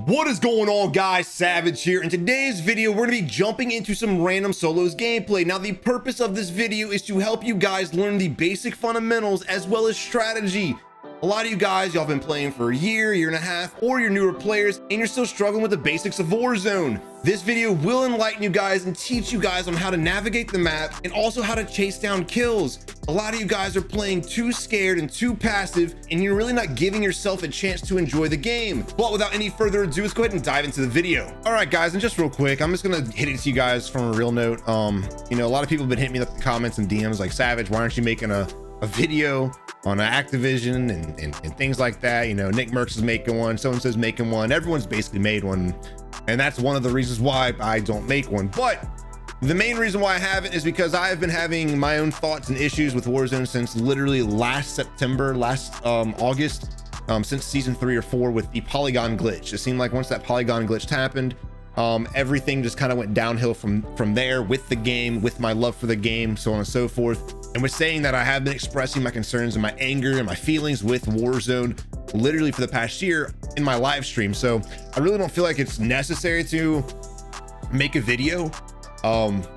What is going on, guys? Savage here. In today's video, we're going to be jumping into some random solos gameplay. Now, the purpose of this video is to help you guys learn the basic fundamentals as well as strategy. A lot of you guys, y'all been playing for a year and a half, or you're newer players and you're still struggling with the basics of Warzone. This video will enlighten you guys and teach you guys on how to navigate the map and also how to chase down kills. A lot of you guys are playing too scared and too passive, and you're really not giving yourself a chance to enjoy the game. But without any further ado, let's go ahead and dive into the video. All right, guys, and just real quick, I'm just gonna hit it to you guys from a real note. You know, a lot of people have been hitting me up in the comments and DMs like, Savage, why aren't you making a video on Activision and things like that? You know, Nick Merckx is making one, so-and-so's making one, everyone's basically made one, and that's one of the reasons why I don't make one. But the main reason why I haven't is because I've been having my own thoughts and issues with Warzone since literally last September, August, since season 3 or 4 with the polygon glitch. It seemed like once that polygon glitch happened, everything just kind of went downhill from there with the game, with my love for the game, so on and so forth. And with saying that, I have been expressing my concerns and my anger and my feelings with Warzone literally for the past year in my live stream. So I really don't feel like it's necessary to make a video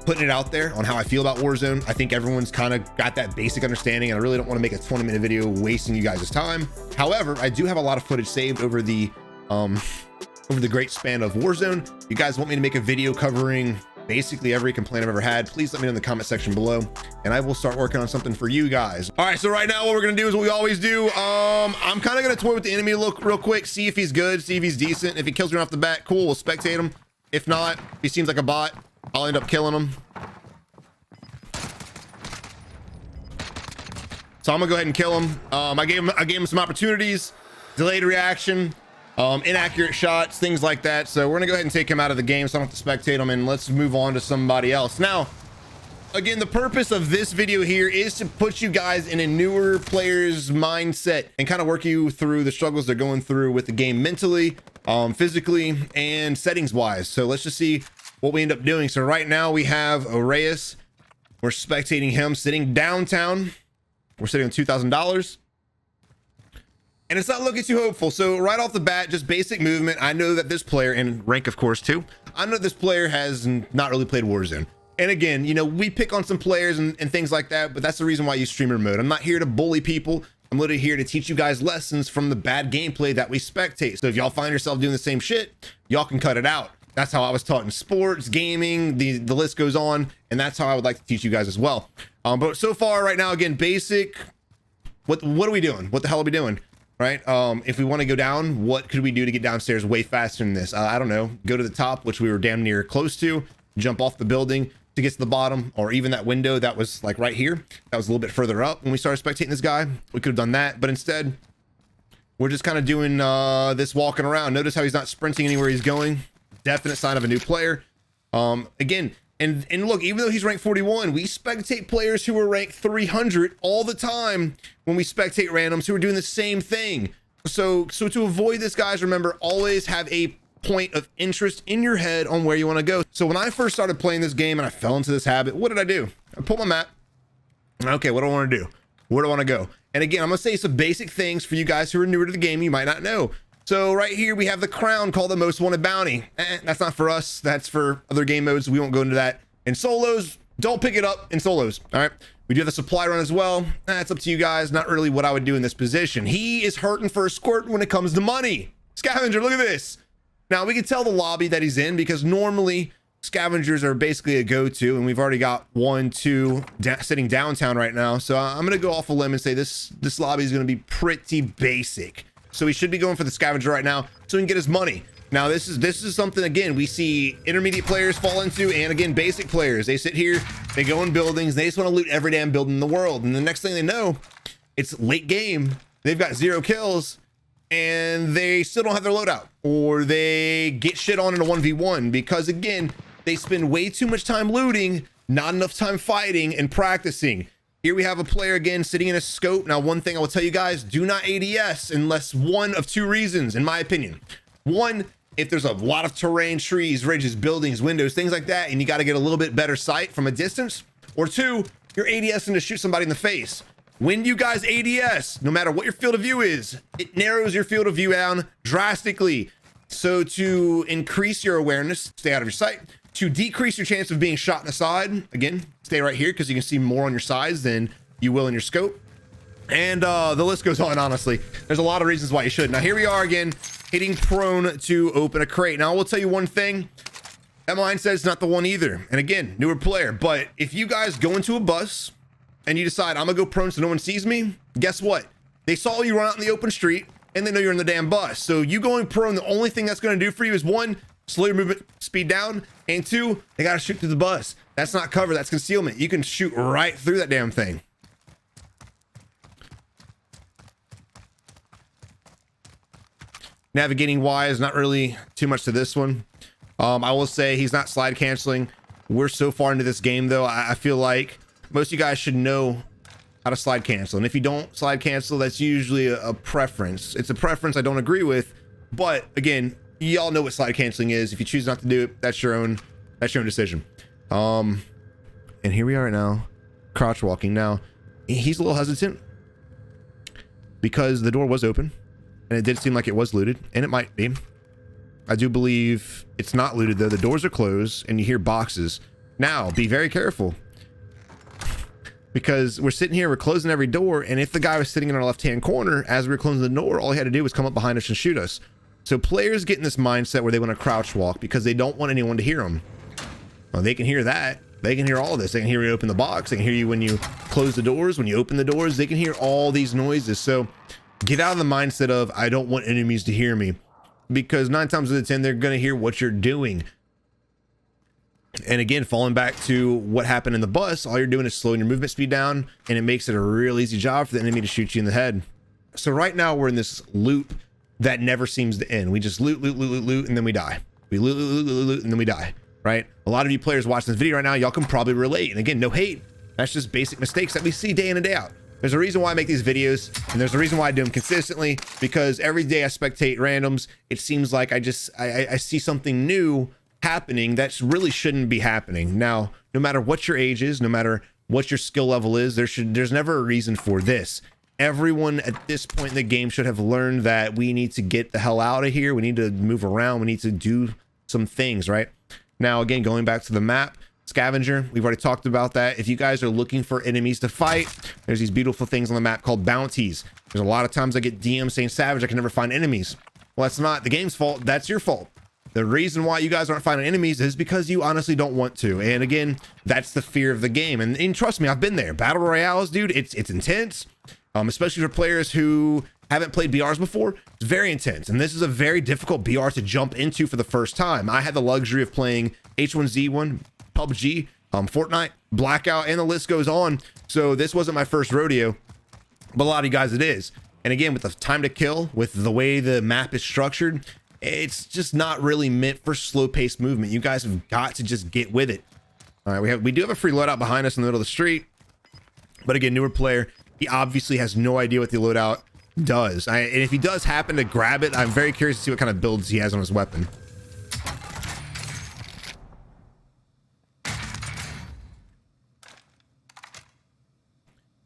putting it out there on how I feel about Warzone. I think everyone's kind of got that basic understanding, and I really don't want to make a 20-minute video wasting you guys' time. However, I do have a lot of footage saved over the great span of Warzone. You guys want me to make a video covering basically every complaint I've ever had, please let me know in the comment section below, and I will start working on something for you guys. All right, so right now what we're gonna do is what we always do. I'm kind of gonna toy with the enemy look real quick, see if he's good, see if he's decent. If he kills me off the bat, cool, we'll spectate him. If not, if he seems like a bot, I'll end up killing him. So I'm gonna go ahead and kill him. I gave him some opportunities, delayed reaction, inaccurate shots, things like that. So we're gonna go ahead and take him out of the game so I don't have to spectate him, and let's move on to somebody else. Now, again, the purpose of this video here is to put you guys in a newer player's mindset and kind of work you through the struggles they're going through with the game mentally, physically, and settings wise. So let's just see what we end up doing. So right now we have Reyes. We're spectating him sitting downtown. We're sitting on $2,000. And it's not looking too hopeful. So right off the bat, just basic movement. I know that this player, and rank of course too, I know this player has not really played Warzone. And again, you know, we pick on some players and things like that, but that's the reason why you streamer mode. I'm not here to bully people. I'm literally here to teach you guys lessons from the bad gameplay that we spectate. So if y'all find yourself doing the same shit, y'all can cut it out. That's how I was taught in sports, gaming, the list goes on. And that's how I would like to teach you guys as well. But so far right now, again, basic, what are we doing? What the hell are we doing? Right? If we want to go down, what could we do to get downstairs way faster than this? I don't know. Go to the top, which we were damn near close to, jump off the building to get to the bottom, or even that window that was like right here. That was a little bit further up when we started spectating this guy. We could have done that, but instead we're just kind of doing this walking around. Notice how he's not sprinting anywhere he's going. Definite sign of a new player. Again, and look, even though he's ranked 41, we spectate players who are ranked 300 all the time when we spectate randoms who are doing the same thing. So to avoid this, guys, remember, always have a point of interest in your head on where you want to go. So when I first started playing this game and I fell into this habit, what did I do? I pulled my map. Okay, what do I want to do? Where do I want to go? And again, I'm going to say some basic things for you guys who are newer to the game you might not know. So right here, we have the crown called the most wanted bounty. That's not for us. That's for other game modes. We won't go into that. In solos, don't pick it up in solos. All right. We do have the supply run as well. That's up to you guys. Not really what I would do in this position. He is hurting for a squirt when it comes to money. Scavenger, look at this. Now we can tell the lobby that he's in because normally scavengers are basically a go-to, and we've already got 1, 2 sitting downtown right now. So I'm going to go off a limb and say this lobby is going to be pretty basic. So he should be going for the scavenger right now so he can get his money. Now this is something, again, we see intermediate players fall into, and again, basic players. They sit here, they go in buildings, they just want to loot every damn building in the world. And the next thing they know, it's late game. They've got 0 kills and they still don't have their loadout, or they get shit on in a 1v1 because, again, they spend way too much time looting, not enough time fighting and practicing. Here we have a player again sitting in a scope. Now, one thing I will tell you guys, do not ADS unless one of 2 reasons, in my opinion. One, if there's a lot of terrain, trees, ridges, buildings, windows, things like that, and you got to get a little bit better sight from a distance. Or 2, you're ADSing to shoot somebody in the face. When you guys ADS, no matter what your field of view is, it narrows your field of view down drastically. So to increase your awareness, stay out of your sight. To decrease your chance of being shot in the side, again, stay right here because you can see more on your sides than you will in your scope. And the list goes on, honestly. There's a lot of reasons why you should. Now, here we are again, hitting prone to open a crate. Now, I will tell you one thing. That mindset is not the one either. And again, newer player. But if you guys go into a bus and you decide, I'm going to go prone so no one sees me, guess what? They saw you run out in the open street and they know you're in the damn bus. So you going prone, the only thing that's going to do for you is one, slow your movement speed down, and two, they got to shoot through the bus. That's not cover, that's concealment. You can shoot right through that damn thing. Navigating wise, not really too much to this one. I will say he's not slide canceling. We're so far into this game though, I feel like most of you guys should know how to slide cancel. And if you don't slide cancel, that's usually a preference. It's a preference I don't agree with, but again, y'all know what slide canceling is. If you choose not to do it, that's your own decision. And here we are right now, crouch walking. Now, he's a little hesitant because the door was open and it did seem like it was looted, and it might be. I do believe it's not looted though. The doors are closed and you hear boxes. Now, be very careful because we're sitting here, we're closing every door. And if the guy was sitting in our left-hand corner, as we were closing the door, all he had to do was come up behind us and shoot us. So players get in this mindset where they want to crouch walk because they don't want anyone to hear them. Well, they can hear that. They can hear all this. They can hear you open the box. They can hear you when you close the doors, when you open the doors. They can hear all these noises. So get out of the mindset of, I don't want enemies to hear me, because 9 times out of 10, they're going to hear what you're doing. And again, falling back to what happened in the bus, all you're doing is slowing your movement speed down, and it makes it a real easy job for the enemy to shoot you in the head. So right now we're in this loop that never seems to end. We just loot, and then we die. We loot, and then we die, right? A lot of you players watching this video right now, y'all can probably relate. And again, no hate. That's just basic mistakes that we see day in and day out. There's a reason why I make these videos, and there's a reason why I do them consistently, because every day I spectate randoms, it seems like I see something new happening that really shouldn't be happening. Now, no matter what your age is, no matter what your skill level is, there's never a reason for this. Everyone at this point in the game should have learned that we need to get the hell out of here. We need to move around. We need to do some things, right? Now, again, going back to the map, scavenger, we've already talked about that. If you guys are looking for enemies to fight, there's these beautiful things on the map called bounties. There's a lot of times I get DMs saying, Savage, I can never find enemies. Well, that's not the game's fault. That's your fault. The reason why you guys aren't finding enemies is because you honestly don't want to. And again, that's the fear of the game. And trust me, I've been there. Battle Royales, dude, it's intense. Especially for players who haven't played BRs before. It's very intense. And this is a very difficult BR to jump into for the first time. I had the luxury of playing H1Z1, PUBG, Fortnite, Blackout, and the list goes on. So this wasn't my first rodeo, but a lot of you guys it is. And again, with the time to kill, with the way the map is structured, it's just not really meant for slow-paced movement. You guys have got to just get with it. All right, we do have a free loadout behind us in the middle of the street, but again, newer player, he obviously has no idea what the loadout does. And if he does happen to grab it, I'm very curious to see what kind of builds he has on his weapon.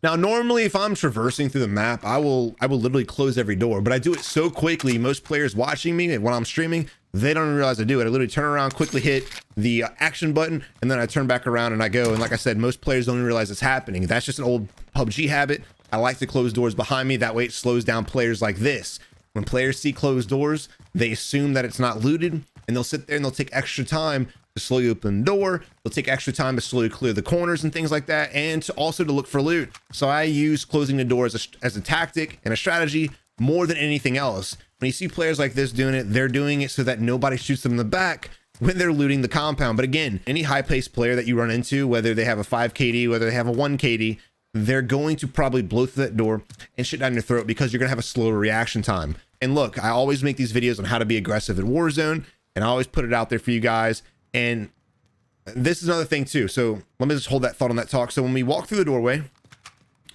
Now, normally, if I'm traversing through the map, I will literally close every door, but I do it so quickly. Most players watching me when I'm streaming, they don't realize I do it. I literally turn around, quickly hit the action button, and then I turn back around and I go. And like I said, most players don't even realize it's happening. That's just an old PUBG habit. I like to close doors behind me. That way it slows down players like this. When players see closed doors, they assume that it's not looted, and they'll sit there and they'll take extra time to slowly open the door. They'll take extra time to slowly clear the corners and things like that, and also to look for loot. So I use closing the door as a tactic and a strategy more than anything else. When you see players like this doing it, they're doing it so that nobody shoots them in the back when they're looting the compound. But again, any high-paced player that you run into, whether they have a 5 KD, whether they have a 1 KD, they're going to probably blow through that door and shit down your throat because you're going to have a slower reaction time. And look, I always make these videos on how to be aggressive in Warzone, and I always put it out there for you guys. And this is another thing too. So let me just hold that thought on that talk. So when we walk through the doorway,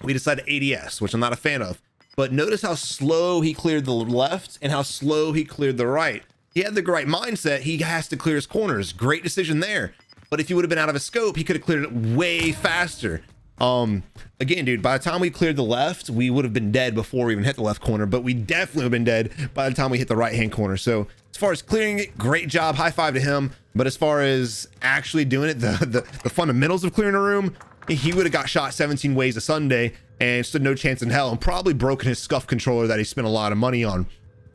we decided ADS, which I'm not a fan of, but notice how slow he cleared the left and how slow he cleared the right. He had the right mindset. He has to clear his corners. Great decision there. But if he would have been out of his scope, he could have cleared it way faster. Again, dude, by the time we cleared the left, we would have been dead before we even hit the left corner, but we definitely would have been dead by the time we hit the right hand corner. So it's far as clearing it, great job, high five to him. But as far as actually doing it, the fundamentals of clearing a room, he would have got shot 17 ways a Sunday and stood no chance in hell, and probably broken his scuff controller that he spent a lot of money on.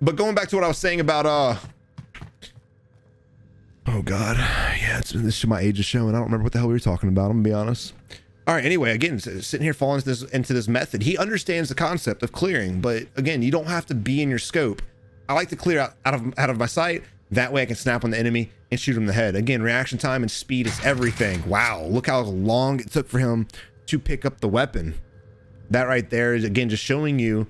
But going back to what I was saying about oh god, yeah, this is my age is showing. I don't remember what the hell we were talking about, I'm gonna be honest. All right, anyway, again, sitting here falling into this method. He understands the concept of clearing, but again, you don't have to be in your scope. I like to clear out of my sight. That way I can snap on the enemy and shoot him in the head. Again, reaction time and speed is everything. Wow, look how long it took for him to pick up the weapon. That right there is, again, just showing you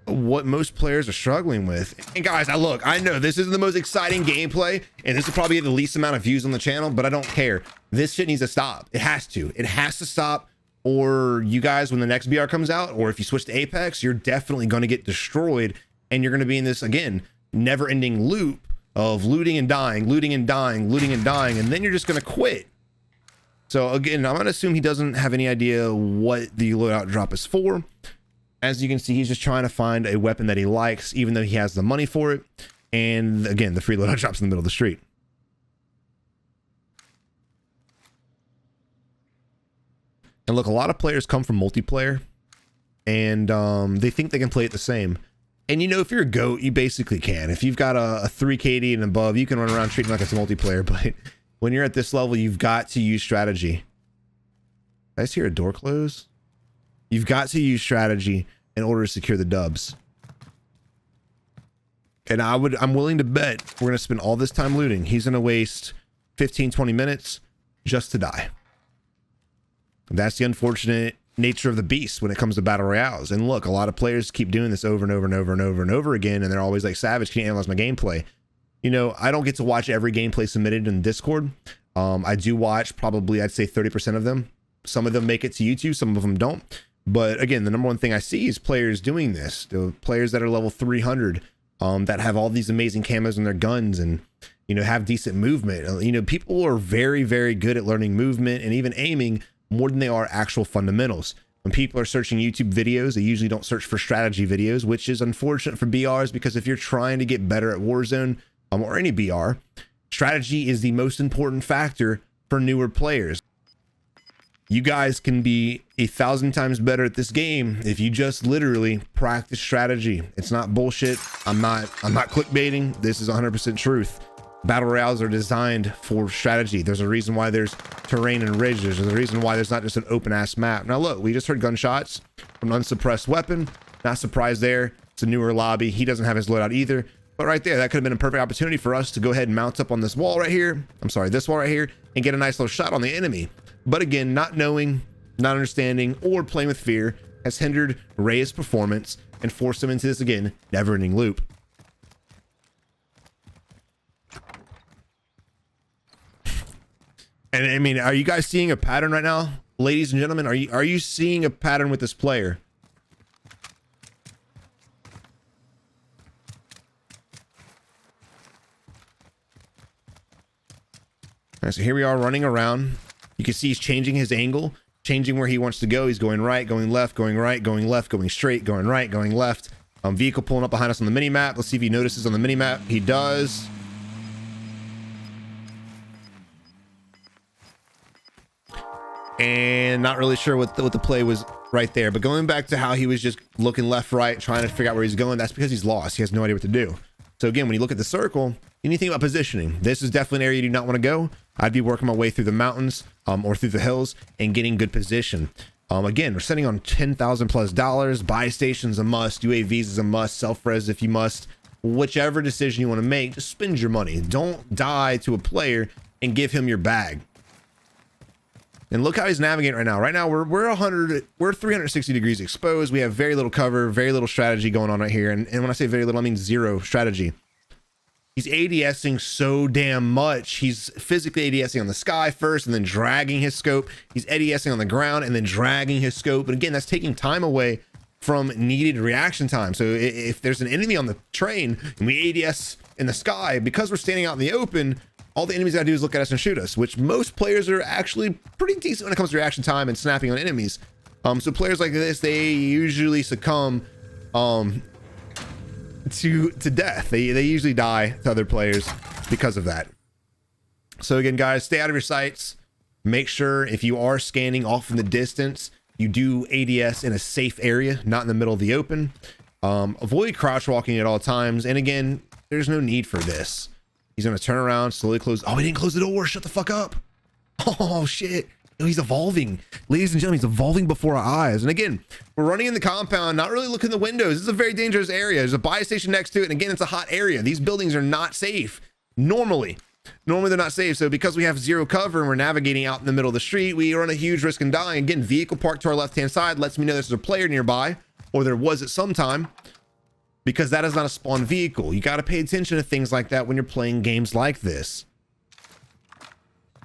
what most players are struggling with. And guys, I know this isn't the most exciting gameplay, and this will probably get the least amount of views on the channel, but I don't care. This shit needs to stop. It has to stop, or you guys, when the next BR comes out, or if you switch to Apex, you're definitely going to get destroyed, and you're going to be in this, again, never-ending loop of looting and dying, looting and dying, looting and dying, and then you're just going to quit. So again, I'm going to assume he doesn't have any idea what the loadout drop is for. As you can see, he's just trying to find a weapon that he likes, even though he has the money for it. And again, the free loadout drops in the middle of the street. And look, a lot of players come from multiplayer, and they think they can play it the same. And you know, if you're a GOAT, you basically can. If you've got a 3 KD and above, you can run around treating like it's a multiplayer. But when you're at this level, you've got to use strategy. Did I just hear a door close? You've got to use strategy in order to secure the dubs. And I'm willing to bet we're going to spend all this time looting. He's going to waste 15, 20 minutes just to die. That's the unfortunate nature of the beast when it comes to battle royales. And look, a lot of players keep doing this over and over and over and over and over again, and they're always like, Savage, can you analyze my gameplay? You know, I don't get to watch every gameplay submitted in Discord. I do watch probably, I'd say 30% of them. Some of them make it to YouTube, some of them don't. But again, the number one thing I see is players doing this. The players that are level 300, that have all these amazing camos on their guns and, you know, have decent movement. You know, people are very, very good at learning movement and even aiming more than they are actual fundamentals. When people are searching YouTube videos, they usually don't search for strategy videos, which is unfortunate for BRs, because if you're trying to get better at Warzone, or any BR, strategy is the most important factor for newer players. You guys can be 1,000 times better at this game if you just literally practice strategy. It's not bullshit. I'm not clickbaiting. This is 100% truth. Battle royales are designed for strategy. There's a reason why there's terrain and ridges. There's a reason why there's not just an open ass map. Now look, we just heard gunshots from an unsuppressed weapon. Not surprised there. It's a newer lobby. He doesn't have his loadout either. But right there, that could have been a perfect opportunity for us to go ahead and mount up on this wall right here. I'm sorry, this wall right here, and get a nice little shot on the enemy. But again, not knowing, not understanding, or playing with fear has hindered Rey's performance and forced him into this, again, never-ending loop. And I mean, are you guys seeing a pattern right now? Ladies and gentlemen, are you seeing a pattern with this player? All right, so here we are running around. You can see he's changing his angle, changing where he wants to go. He's going right, going left, going right, going left, going straight, going right, going left. Vehicle pulling up behind us on the mini map. Let's see if he notices on the mini map. He does. And not really sure what the play was right there. But going back to how he was just looking left, right, trying to figure out where he's going, that's because he's lost. He has no idea what to do. So again, when you look at the circle, you need to think about positioning. This is definitely an area you do not want to go. I'd be working my way through the mountains or through the hills and getting good position. Again, we're sitting on $10,000+ buy stations a must, UAVs is a must, self-res if you must. Whichever decision you want to make, just spend your money. Don't die to a player and give him your bag. And look how he's navigating right now. Right now, we're 360 degrees exposed. We have very little cover, very little strategy going on right here. And when I say very little, I mean zero strategy. He's ADSing so damn much. He's physically ADSing on the sky first and then dragging his scope. He's ADSing on the ground and then dragging his scope. And again, that's taking time away from needed reaction time. So if there's an enemy on the train and we ADS in the sky, because we're standing out in the open, all the enemies gotta do is look at us and shoot us, which most players are actually pretty decent when it comes to reaction time and snapping on enemies. So players like this, they usually succumb to death. They usually die to other players because of that. So again, guys, stay out of your sights. Make sure if you are scanning off in the distance, you do ADS in a safe area, not in the middle of the open. Avoid crouch walking at all times. And again, there's no need for this. He's going to turn around, slowly close. Oh, he didn't close the door. Shut the fuck up. Oh, shit. No, he's evolving. Ladies and gentlemen, he's evolving before our eyes. And again, we're running in the compound, not really looking in the windows. This is a very dangerous area. There's a buy station next to it. And again, it's a hot area. These buildings are not safe. Normally they're not safe. So because we have zero cover and we're navigating out in the middle of the street, we run a huge risk in dying. Again, vehicle parked to our left-hand side lets me know there's a player nearby, or there was at some time, because that is not a spawn vehicle. You got to pay attention to things like that when you're playing games like this.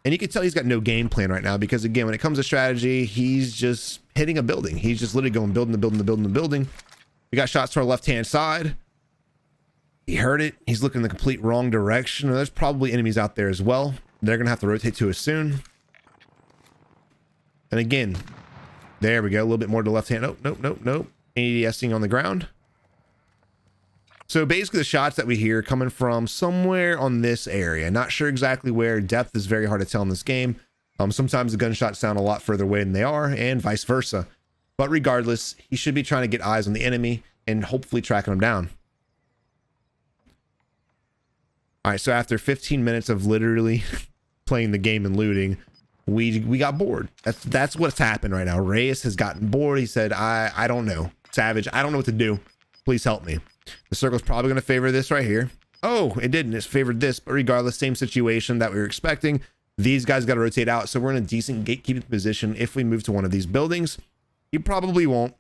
And you can tell he's got no game plan right now, because again, when it comes to strategy, he's just hitting a building. He's just literally going building the building, the building, the building. We got shots to our left-hand side. He heard it. He's looking in the complete wrong direction. There's probably enemies out there as well. They're going to have to rotate to us soon. And again, there we go. A little bit more to the left hand. Nope. ADSing on the ground. So basically the shots that we hear coming from somewhere on this area. Not sure exactly where. Depth is very hard to tell in this game. Sometimes the gunshots sound a lot further away than they are, and vice versa. But regardless, he should be trying to get eyes on the enemy and hopefully tracking them down. All right, so after 15 minutes of literally playing the game and looting, we got bored. That's what's happened right now. Reyes has gotten bored. He said, I don't know. Savage, I don't know what to do. Please help me. The circle's probably going to favor this right here. Oh, it didn't. It favored this, but regardless, same situation that we were expecting. These guys got to rotate out, so we're in a decent gatekeeping position if we move to one of these buildings. He probably won't.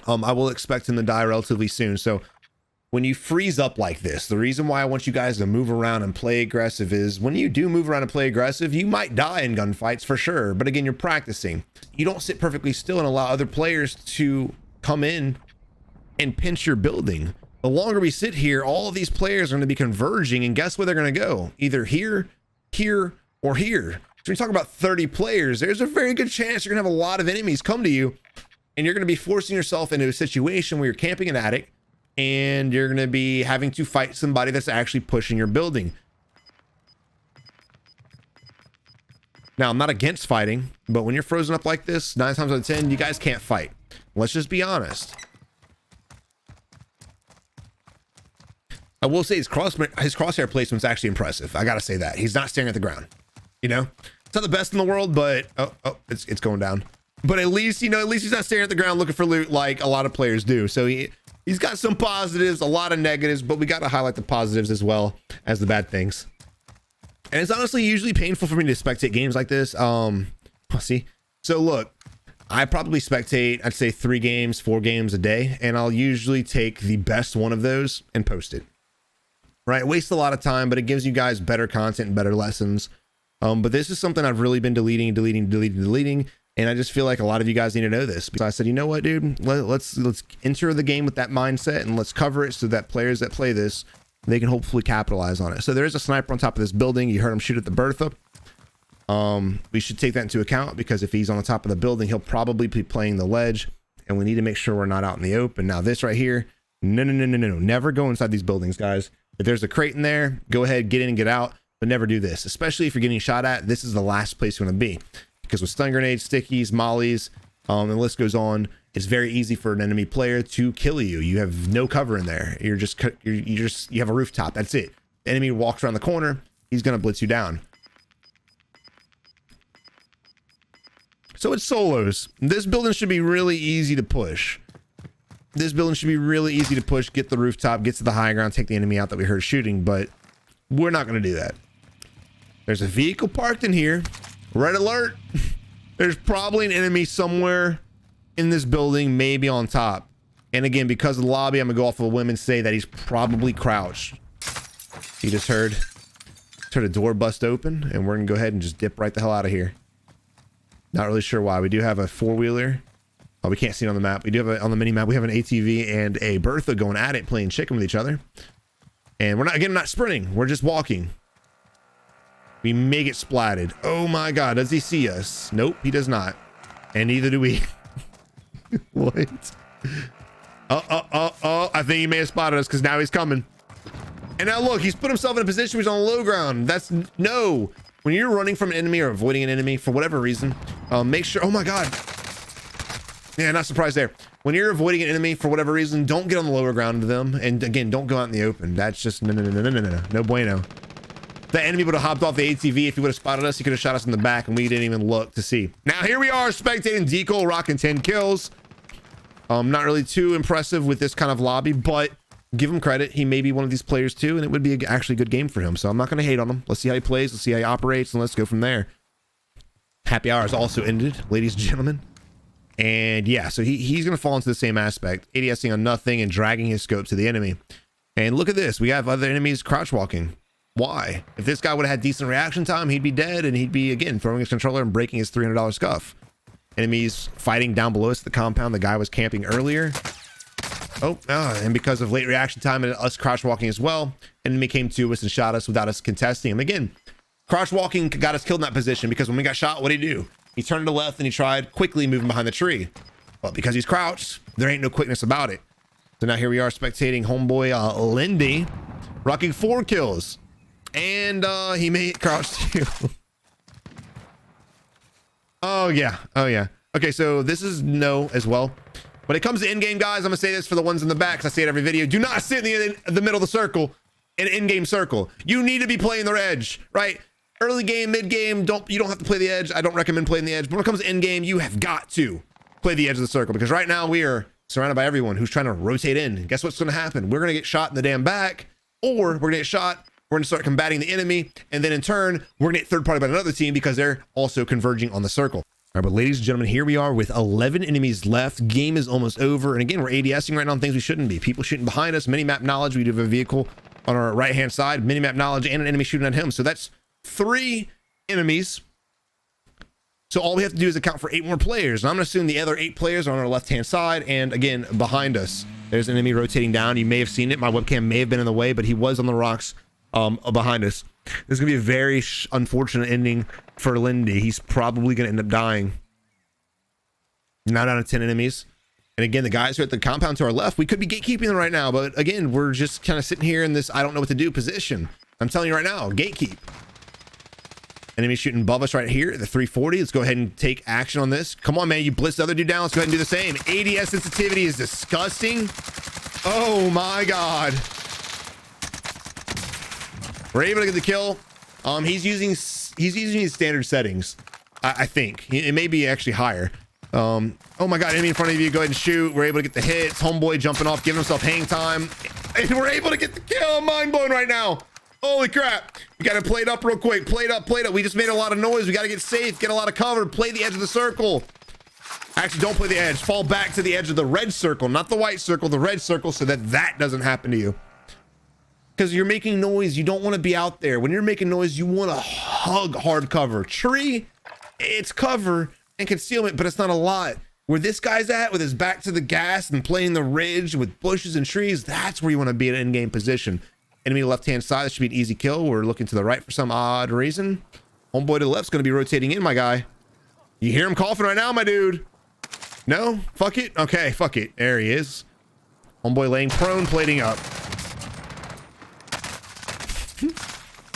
I will expect him to die relatively soon, so when you freeze up like this, the reason why I want you guys to move around and play aggressive is when you do move around and play aggressive, you might die in gunfights for sure. But again, you're practicing. You don't sit perfectly still and allow other players to come in and pinch your building. The longer we sit here, all of these players are going to be converging, and guess where they're going to go? Either here, here, or here. So when you talk about 30 players, there's a very good chance you're going to have a lot of enemies come to you, and you're going to be forcing yourself into a situation where you're camping an attic, and you're going to be having to fight somebody that's actually pushing your building. Now, I'm not against fighting, but when you're frozen up like this, 9 times out of 10, you guys can't fight. Let's just be honest. I will say his crosshair placement's actually impressive. I got to say that. He's not staring at the ground. You know, it's not the best in the world, but it's going down. But at least, you know, at least he's not staring at the ground looking for loot like a lot of players do. So he's got some positives, a lot of negatives, but we got to highlight the positives as well as the bad things. And it's honestly usually painful for me to spectate games like this. See, so look, I probably spectate, I'd say 3 games, 4 games a day, and I'll usually take the best one of those and post it. Right, waste a lot of time, but it gives you guys better content and better lessons. But this is something I've really been deleting, and I just feel like a lot of you guys need to know this. So I said, you know what, dude, let's enter the game with that mindset, and let's cover it so that players that play this, they can hopefully capitalize on it. So there is a sniper on top of this building. You heard him shoot at the Bertha. We should take that into account, because if he's on the top of the building, he'll probably be playing the ledge, and we need to make sure we're not out in the open. Now this right here, no, never go inside these buildings, guys. If there's a crate in there, go ahead, get in and get out, but never do this, especially if you're getting shot at. This is the last place you want to be, because with stun grenades, stickies, mollies, and the list goes on, it's very easy for an enemy player to kill you. You have no cover in there. You have a rooftop. That's it. The enemy walks around the corner, he's going to blitz you down. So it's solos. This building should be really easy to push. Get the rooftop, get to the high ground, take the enemy out that we heard shooting, but we're not going to do that. There's a vehicle parked in here. Red alert. There's probably an enemy somewhere in this building, maybe on top. And again, because of the lobby, I'm going to go off of a whim and say that he's probably crouched. You just heard a door bust open, and we're going to go ahead and just dip right the hell out of here. Not really sure why. We do have a 4-wheeler. Oh, we can't see it on the map. We do have on the mini map. We have an ATV and a Bertha going at it, playing chicken with each other. And we're not sprinting. We're just walking. We may get splatted. Oh my God. Does he see us? Nope, he does not. And neither do we. What? I think he may have spotted us because now he's coming. And now look, he's put himself in a position where he's on low ground. That's no. When you're running from an enemy or avoiding an enemy for whatever reason, make sure, oh my God. Yeah, not surprised there. When you're avoiding an enemy for whatever reason, don't get on the lower ground of them. And again, don't go out in the open. That's just no bueno. The enemy would have hopped off the ATV. If he would have spotted us, he could have shot us in the back and we didn't even look to see. Now here we are spectating Deco rocking 10 kills. Not really too impressive with this kind of lobby, but give him credit. He may be one of these players too, and it would be actually a good game for him. So I'm not going to hate on him. Let's see how he plays. Let's see how he operates, and let's go from there. Happy hour is also ended, ladies and gentlemen. And yeah, so he's going to fall into the same aspect, ADSing on nothing and dragging his scope to the enemy. And look at this. We have other enemies crouch walking. Why? If this guy would have had decent reaction time, he'd be dead, and he'd be, again, throwing his controller and breaking his $300 scuff. Enemies fighting down below us at the compound. The guy was camping earlier. And because of late reaction time and us crouch walking as well, enemy came to us and shot us without us contesting him. Again, crouch walking got us killed in that position because when we got shot, what did he do? He turned to the left and he tried quickly moving behind the tree. But because he's crouched, there ain't no quickness about it. So now here we are spectating homeboy Lindy rocking 4 kills. And he may hit crouch too. Oh yeah. Okay, so this is no as well. When it comes to in-game, guys, I'm gonna say this for the ones in the back, because I say it every video. Do not sit in the middle of the circle, in an in-game circle. You need to be playing the edge, right? Early game, mid game, you don't have to play the edge. I don't recommend playing the edge. But when it comes to in-game, you have got to play the edge of the circle, because right now we are surrounded by everyone who's trying to rotate in. And guess what's gonna happen? We're gonna get shot in the damn back, or we're gonna get shot. We're gonna start combating the enemy, and then in turn, we're gonna get third party by another team because they're also converging on the circle. All right, but ladies and gentlemen, here we are with 11 enemies left. Game is almost over. And again, we're ADSing right now on things we shouldn't be. People shooting behind us, mini-map knowledge. We do have a vehicle on our right-hand side, mini-map knowledge, and an enemy shooting at him. So that's 3 enemies. So all we have to do is account for 8 more players. And I'm gonna assume the other 8 players are on our left-hand side. And again, behind us, there's an enemy rotating down. You may have seen it. My webcam may have been in the way, but he was on the rocks behind us. This is gonna be a very unfortunate ending for Lindy. He's probably gonna end up dying. 9 out of 10 enemies. And again, the guys who are at the compound to our left, we could be gatekeeping them right now, but again, we're just kind of sitting here in this I don't know what to do position. I'm telling you right now, gatekeep. Enemy shooting above us right here at the 340. Let's go ahead and take action on this. Come on, man, you blitzed the other dude down. Let's go ahead and do the same. ADS sensitivity is disgusting. Oh my God. We're able to get the kill. He's using his standard settings. I think it may be actually higher. Oh my God, enemy in front of you. Go ahead and shoot. We're able to get the hits. Homeboy jumping off, giving himself hang time, and we're able to get the kill. Mind blown right now. Holy crap. We got to play it up real quick. Play it up. We just made a lot of noise. We got to get safe, get a lot of cover, play the edge of the circle. Actually, don't play the edge. Fall back to the edge of the red circle, not the white circle, the red circle, so that doesn't happen to you. Because you're making noise. You don't want to be out there. When you're making noise, you want to hug hard cover. Tree, it's cover and concealment, but it's not a lot. Where this guy's at with his back to the gas and playing the ridge with bushes and trees, that's where you want to be at an in-game position. Enemy left-hand side, that should be an easy kill. We're looking to the right for some odd reason. Homeboy to the left's going to be rotating in, my guy. You hear him coughing right now, my dude? No? Fuck it? Okay, fuck it. There he is. Homeboy laying prone, plating up.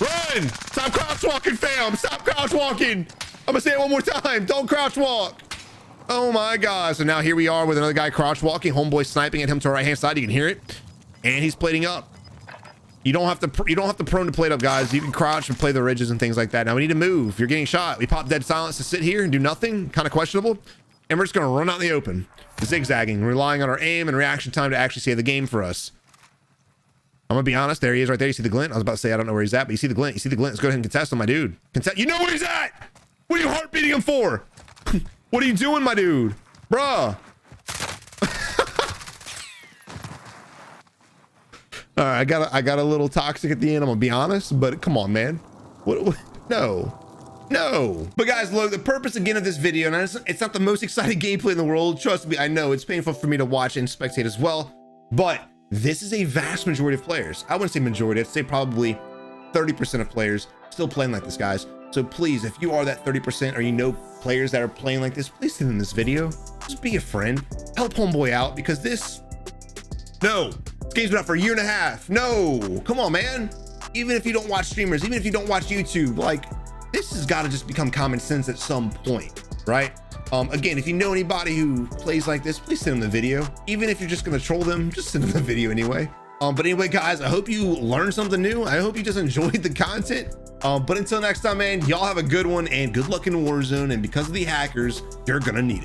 Run! Stop crouch walking, fam! Stop crouch walking! I'm gonna say it one more time. Don't crouch walk. Oh my God. So now here we are with another guy crouch walking. Homeboy sniping at him to our right hand side. You can hear it. And he's plating up. You don't have to prone to plate up, guys. You can crouch and play the ridges and things like that. Now we need to move. You're getting shot. We pop dead silence to sit here and do nothing. Kind of questionable. And we're just gonna run out in the open. Zigzagging, relying on our aim and reaction time to actually save the game for us. I'm gonna be honest. There he is right there. You see the glint? I was about to say I don't know where he's at, but you see the glint. You see the glint. Let's go ahead and contest him, my dude. Contest. You know where he's at. What are you heart beating him for? What are you doing, my dude? Bruh. All right, I got a little toxic at the end. I'm gonna be honest, but come on, man. What no. But guys, look, the purpose again of this video, and it's not the most exciting gameplay in the world. Trust me, I know it's painful for me to watch and spectate as well, but this is a vast majority of players. I wouldn't say majority, I'd say probably 30% of players still playing like this, guys. So please, if you are that 30% or you know players that are playing like this, please send in this video. Just be a friend. Help homeboy out, because this No, this game's been out for a year and a half. No, come on, man. Even if you don't watch streamers, even if you don't watch YouTube, like, this has got to just become common sense at some point, right? Again, if you know anybody who plays like this, please send them the video. Even if you're just gonna troll them, just send them the video anyway. But anyway, guys, I hope you learned something new. I hope you just enjoyed the content. But until next time, man, y'all have a good one and good luck in Warzone. And because of the hackers, you're gonna need it.